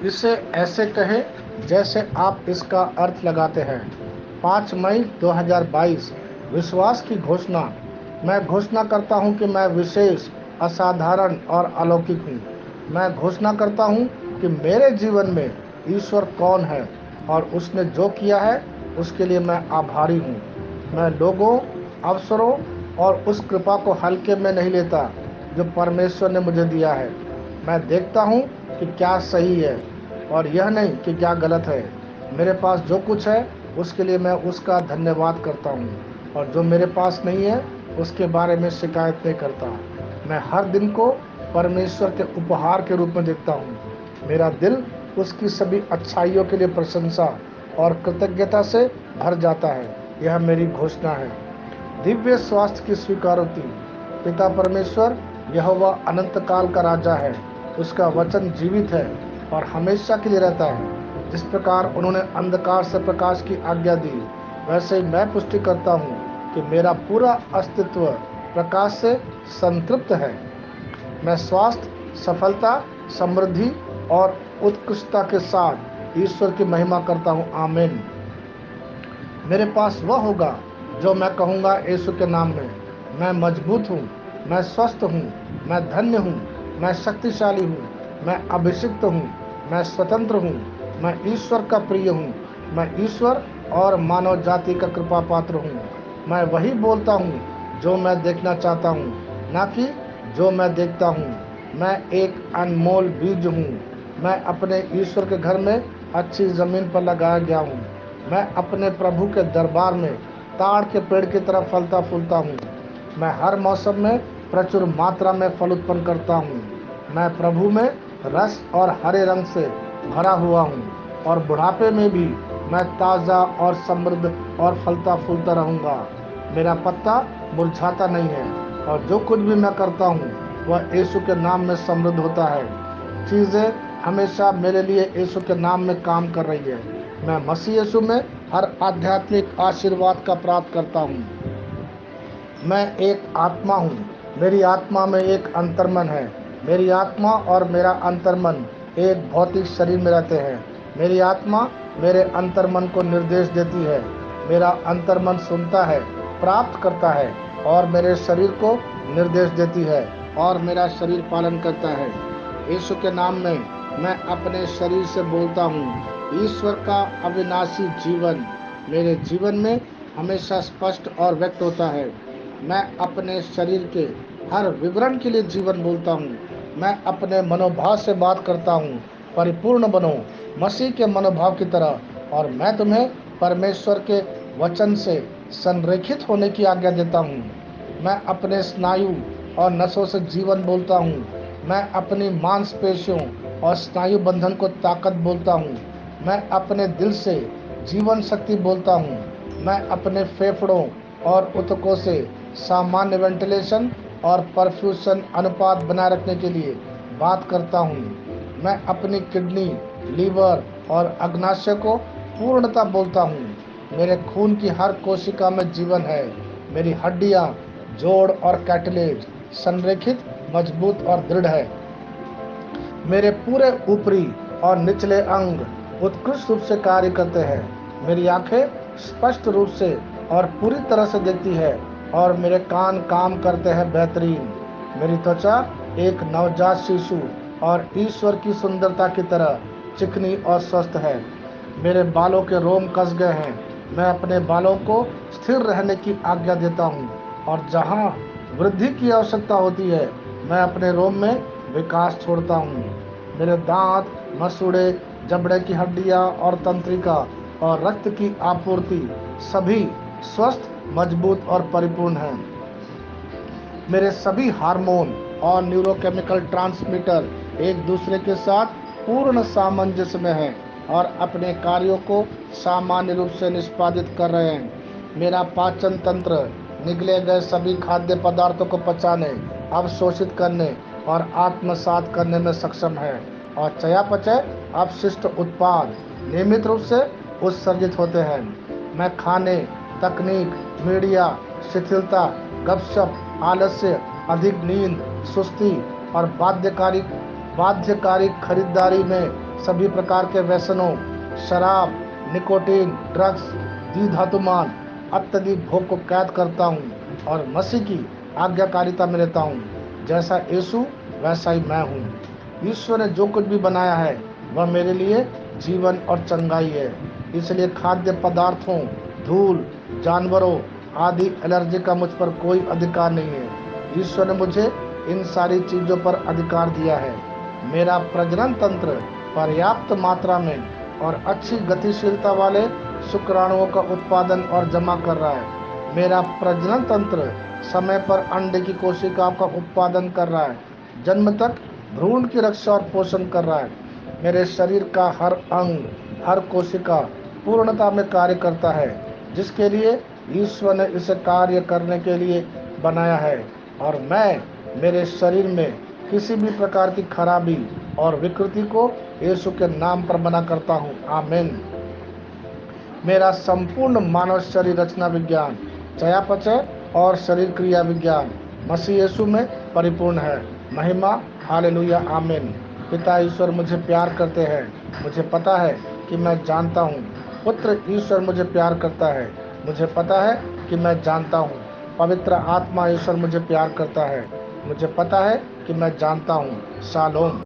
इसे ऐसे कहें जैसे आप इसका अर्थ लगाते हैं। 5 मई 2022 विश्वास की घोषणा। मैं घोषणा करता हूं कि मैं विशेष, असाधारण और अलौकिक हूं। मैं घोषणा करता हूं कि मेरे जीवन में ईश्वर कौन है और उसने जो किया है उसके लिए मैं आभारी हूं। मैं लोगों, अवसरों और उस कृपा को हल्के में नहीं लेता जो परमेश्वर ने मुझे दिया है। मैं देखता हूं कि क्या सही है और यह नहीं कि क्या गलत है। मेरे पास जो कुछ है उसके लिए मैं उसका धन्यवाद करता हूँ, और जो मेरे पास नहीं है उसके बारे में शिकायत नहीं करता। मैं हर दिन को परमेश्वर के उपहार के रूप में देखता हूँ। मेरा दिल उसकी सभी अच्छाइयों के लिए प्रशंसा और कृतज्ञता से भर जाता है। यह मेरी घोषणा है। दिव्य स्वास्थ्य की स्वीकारोक्ति। पिता परमेश्वर, यहोवा अनंत काल का राजा है। उसका वचन जीवित है और हमेशा के लिए रहता है। जिस प्रकार उन्होंने अंधकार से प्रकाश की आज्ञा दी, वैसे ही मैं पुष्टि करता हूँ कि मेरा पूरा अस्तित्व प्रकाश से संतृप्त है। मैं स्वास्थ्य, सफलता, समृद्धि और उत्कृष्टता के साथ ईश्वर की महिमा करता हूँ। आमीन। मेरे पास वह होगा जो मैं कहूँगा यीशु के नाम में। मैं मजबूत हूँ, मैं स्वस्थ हूँ, मैं धन्य हूँ, मैं शक्तिशाली हूँ, मैं अभिषिक्त हूँ, मैं स्वतंत्र हूँ, मैं ईश्वर का प्रिय हूँ, मैं ईश्वर और मानव जाति का कृपा पात्र हूँ। मैं वही बोलता हूँ जो मैं देखना चाहता हूँ, ना कि जो मैं देखता हूँ। मैं एक अनमोल बीज हूँ। मैं अपने ईश्वर के घर में अच्छी जमीन पर लगाया गया हूँ। मैं अपने प्रभु के दरबार में ताड़ के पेड़ की तरह फलता फूलता हूँ। मैं हर मौसम में प्रचुर मात्रा में फल उत्पन्न करता हूँ। मैं प्रभु में रस और हरे रंग से भरा हुआ हूँ, और बुढ़ापे में भी मैं ताज़ा और समृद्ध और फलता फूलता रहूँगा। मेरा पत्ता मुरझाता नहीं है, और जो कुछ भी मैं करता हूँ वह यीशु के नाम में समृद्ध होता है। चीज़ें हमेशा मेरे लिए यीशु के नाम में काम कर रही है। मैं मसीह यीशु में हर आध्यात्मिक आशीर्वाद का प्राप्त करता हूँ। मैं एक आत्मा हूँ। मेरी आत्मा में एक अंतर्मन है। मेरी आत्मा और मेरा अंतर्मन एक भौतिक शरीर में रहते हैं। मेरी आत्मा मेरे अंतर्मन को निर्देश देती है। मेरा अंतर्मन सुनता है, प्राप्त करता है और मेरे शरीर को निर्देश देती है, और मेरा शरीर पालन करता है। यीशु के नाम में मैं अपने शरीर से बोलता हूँ, ईश्वर का अविनाशी जीवन मेरे जीवन में हमेशा स्पष्ट और व्यक्त होता है। मैं अपने शरीर के हर विवरण के लिए जीवन बोलता हूँ। मैं अपने मनोभाव से बात करता हूँ, परिपूर्ण बनो मसीह के मनोभाव की तरह। और मैं तुम्हें परमेश्वर के वचन से संरेखित होने की आज्ञा देता हूँ। मैं अपने स्नायु और नसों से जीवन बोलता हूँ। मैं अपनी मांसपेशियों और स्नायु बंधन को ताकत बोलता हूँ। मैं अपने दिल से जीवन शक्ति बोलता हूँ। मैं अपने फेफड़ों और ऊतकों से सामान्य वेंटिलेशन और परफ्यूशन अनुपात बनाए रखने के लिए बात करता हूँ। मैं अपनी किडनी, लीवर और अग्नाशय को पूर्णता बोलता हूँ। मेरे खून की हर कोशिका में जीवन है। मेरी हड्डियाँ, जोड़ और कैटलेज संरेखित, मजबूत और दृढ़ है। मेरे पूरे ऊपरी और निचले अंग उत्कृष्ट रूप से कार्य करते हैं। मेरी आंखें स्पष्ट रूप से और पूरी तरह से देखती है, और मेरे कान काम करते हैं बेहतरीन। मेरी त्वचा एक नवजात शिशु और ईश्वर की सुंदरता की तरह चिकनी और स्वस्थ है। मेरे बालों के रोम कस गए हैं। मैं अपने बालों को स्थिर रहने की आज्ञा देता हूँ, और जहाँ वृद्धि की आवश्यकता होती है मैं अपने रोम में विकास छोड़ता हूँ। मेरे दांत, मसूड़े, जबड़े की हड्डियाँ और तंत्रिका और रक्त की आपूर्ति सभी स्वस्थ, मजबूत और परिपूर्ण हैं। मेरे सभी हार्मोन और न्यूरोकेमिकल ट्रांसमीटर एक दूसरे के साथ पूर्ण सामंजस्य में हैं और अपने कार्यों को सामान्य रूप से निष्पादित कर रहे हैं। मेरा पाचन तंत्र निगले गए सभी खाद्य पदार्थों को पचाने, अवशोषित करने और आत्मसात करने में सक्षम है, और चयापचय अपशिष्ट उत्पाद नियमित रूप से उत्सर्जित होते हैं। मैं खाने, तकनीक, मीडिया, शिथिलता, गपशप, आलस्य, अधिक नींद, सुस्ती और बाध्यकारी खरीदारी में सभी प्रकार के व्यसनों, शराब, निकोटीन, ड्रग्स, द्विधातुमान, अत्यधिक भोग को कैद करता हूँ और मसीह की आज्ञाकारिता में रहता हूँ। जैसा यीशु वैसा ही मैं हूँ। ईश्वर ने जो कुछ भी बनाया है वह मेरे लिए जीवन और चंगाई है। इसलिए खाद्य पदार्थों, धूल, जानवरों आदि एलर्जी का मुझ पर कोई अधिकार नहीं है। ईश्वर ने मुझे इन सारी चीजों पर अधिकार दिया है। मेरा प्रजनन तंत्र पर्याप्त मात्रा में और अच्छी गतिशीलता वाले शुक्राणुओं का उत्पादन और जमा कर रहा है। मेरा प्रजनन तंत्र समय पर अंडे की कोशिकाओं का उत्पादन कर रहा है, जन्म तक भ्रूण की रक्षा और पोषण कर रहा है। मेरे शरीर का हर अंग, हर कोशिका पूर्णता में कार्य करता है, जिसके लिए ईश्वर ने इसे कार्य करने के लिए बनाया है। और मैं मेरे शरीर में किसी भी प्रकार की खराबी और विकृति को यीशु के नाम पर मना करता हूँ। आमीन। मेरा संपूर्ण मानव शरीर रचना विज्ञान, चयापचय और शरीर क्रिया विज्ञान मसीह यीशु में परिपूर्ण है। महिमा, हालेलुया, आमीन। पिता ईश्वर मुझे प्यार करते हैं, मुझे पता है कि मैं जानता हूँ। पुत्र ईश्वर मुझे प्यार करता है, मुझे पता है कि मैं जानता हूँ। पवित्र आत्मा ईश्वर मुझे प्यार करता है, मुझे पता है कि मैं जानता हूँ। शालोम।